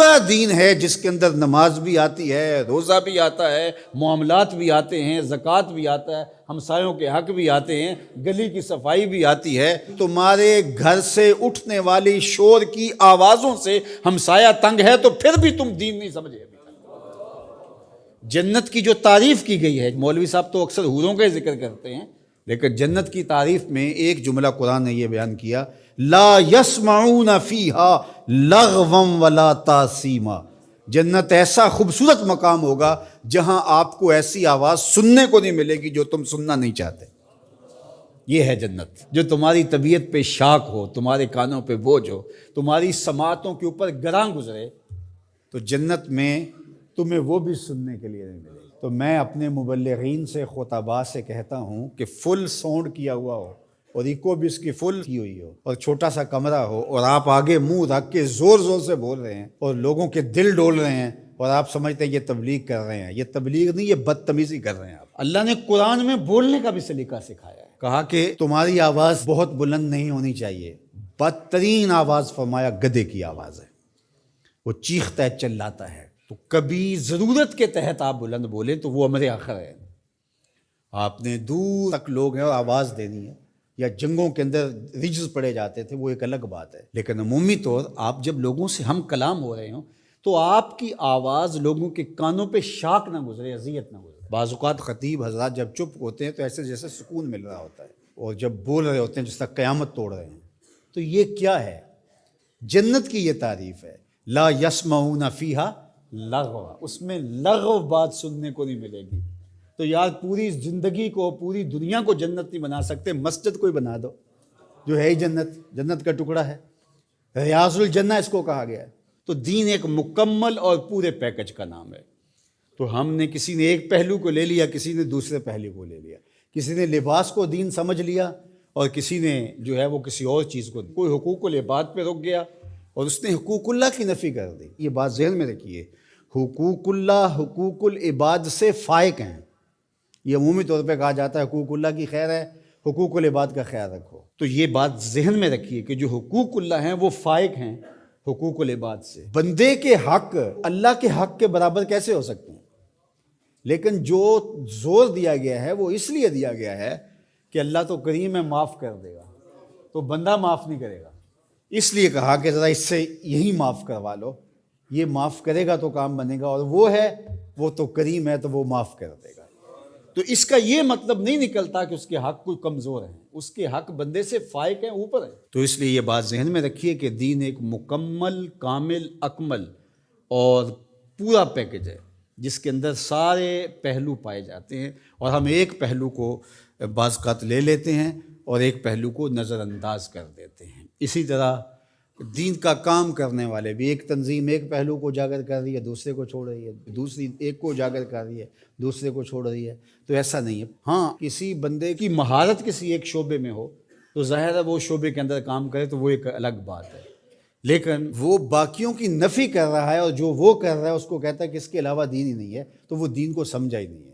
پورا دین ہے جس کے اندر نماز بھی آتی ہے، روزہ بھی آتا ہے، معاملات بھی آتے ہیں، زکوٰۃ بھی آتا ہے، ہمسایوں کے حق بھی آتے ہیں، گلی کی صفائی بھی آتی ہے، تمہارے گھر سے اٹھنے والی شور کی آوازوں سے ہمسایہ تنگ ہے تو پھر بھی تم دین نہیں سمجھے۔ جنت کی جو تعریف کی گئی ہے، مولوی صاحب تو اکثر حوروں کا ذکر کرتے ہیں، لیکن جنت کی تعریف میں ایک جملہ قرآن نے یہ بیان کیا، لا یسمعون فیہا لغوا ولا تاثیما۔ جنت ایسا خوبصورت مقام ہوگا جہاں آپ کو ایسی آواز سننے کو نہیں ملے گی جو تم سننا نہیں چاہتے۔ یہ ہے جنت، جو تمہاری طبیعت پہ شاک ہو، تمہارے کانوں پہ بوجھ ہو، تمہاری سماعتوں کے اوپر گراں گزرے، تو جنت میں تمہیں وہ بھی سننے کے لیے نہیں ملے گی۔ تو میں اپنے مبلغین سے، خطباء سے کہتا ہوں کہ فل ساؤنڈ کیا ہوا ہو اور ایکو بھی اس کی فل کی ہوئی ہو اور چھوٹا سا کمرہ ہو اور آپ آگے منہ رکھ کے زور زور سے بول رہے ہیں اور لوگوں کے دل ڈول رہے ہیں اور آپ سمجھتے ہیں یہ تبلیغ کر رہے ہیں۔ یہ تبلیغ نہیں، یہ بدتمیزی کر رہے ہیں آپ۔ اللہ نے قرآن میں بولنے کا بھی سلیقہ سکھایا ہے، کہا کہ تمہاری آواز بہت بلند نہیں ہونی چاہیے، بدترین آواز فرمایا گدھے کی آواز ہے، وہ چیختا ہے، چلاتا ہے۔ تو کبھی ضرورت کے تحت آپ بلند بولیں تو وہ امر آخر ہے۔ آپ نے دور تک لوگ ہیں اور آواز دینی ہے، یا جنگوں کے اندر رجز پڑے جاتے تھے، وہ ایک الگ بات ہے، لیکن عمومی طور آپ جب لوگوں سے ہم کلام ہو رہے ہوں تو آپ کی آواز لوگوں کے کانوں پہ شاک نہ گزرے، اذیت نہ گزرے۔ بعض اوقات خطیب حضرات جب چپ ہوتے ہیں تو ایسے جیسے سکون مل رہا ہوتا ہے، اور جب بول رہے ہوتے ہیں جس طرح قیامت توڑ رہے ہیں۔ تو یہ کیا ہے؟ جنت کی یہ تعریف ہے، لا یسمعون فیہا لغوا، اس میں لغو بات سننے کو نہیں ملے گی۔ تو یار پوری زندگی کو، پوری دنیا کو جنت نہیں بنا سکتے، مسجد کوئی بنا دو جو ہے ہی جنت، جنت کا ٹکڑا ہے، ریاض الجنہ اس کو کہا گیا ہے۔ تو دین ایک مکمل اور پورے پیکج کا نام ہے۔ تو ہم نے، کسی نے ایک پہلو کو لے لیا، کسی نے دوسرے پہلو کو لے لیا، کسی نے لباس کو دین سمجھ لیا اور کسی نے جو ہے وہ کسی اور چیز کو، کوئی حقوق العباد پہ رک گیا اور اس نے حقوق اللہ کی نفی کر دی۔ یہ بات ذہن میں رکھیے، حقوق اللہ حقوق العباد سے فائق ہیں۔ یہ عمومی طور پہ کہا جاتا ہے حقوق اللہ کی خیر ہے، حقوق العباد کا خیال رکھو۔ تو یہ بات ذہن میں رکھیے کہ جو حقوق اللہ ہیں وہ فائق ہیں حقوق العباد سے۔ بندے کے حق اللہ کے حق کے برابر کیسے ہو سکتے ہیں؟ لیکن جو زور دیا گیا ہے وہ اس لیے دیا گیا ہے کہ اللہ تو کریم ہے، معاف کر دے گا، تو بندہ معاف نہیں کرے گا، اس لیے کہا کہ ذرا اس سے یہی معاف کروا لو، یہ معاف کرے گا تو کام بنے گا، اور وہ ہے، وہ تو کریم ہے تو وہ معاف کر دے گا۔ تو اس کا یہ مطلب نہیں نکلتا کہ اس کے حق کوئی کمزور ہیں، اس کے حق بندے سے فائق ہیں، اوپر ہے۔ تو اس لیے یہ بات ذہن میں رکھیے کہ دین ایک مکمل، کامل، اکمل اور پورا پیکج ہے جس کے اندر سارے پہلو پائے جاتے ہیں، اور ہم ایک پہلو کو بعض اوقات لے لیتے ہیں اور ایک پہلو کو نظر انداز کر دیتے ہیں۔ اسی طرح دین کا کام کرنے والے بھی، ایک تنظیم ایک پہلو کو اجاگر کر رہی ہے، دوسرے کو چھوڑ رہی ہے، دوسری ایک کو اجاگر کر رہی ہے، دوسرے کو چھوڑ رہی ہے۔ تو ایسا نہیں ہے۔ ہاں، کسی بندے کی مہارت کسی ایک شعبے میں ہو تو ظاہر ہے وہ شعبے کے اندر کام کرے تو وہ ایک الگ بات ہے، لیکن وہ باقیوں کی نفی کر رہا ہے اور جو وہ کر رہا ہے اس کو کہتا ہے کہ اس کے علاوہ دین ہی نہیں ہے، تو وہ دین کو سمجھا ہی نہیں ہے۔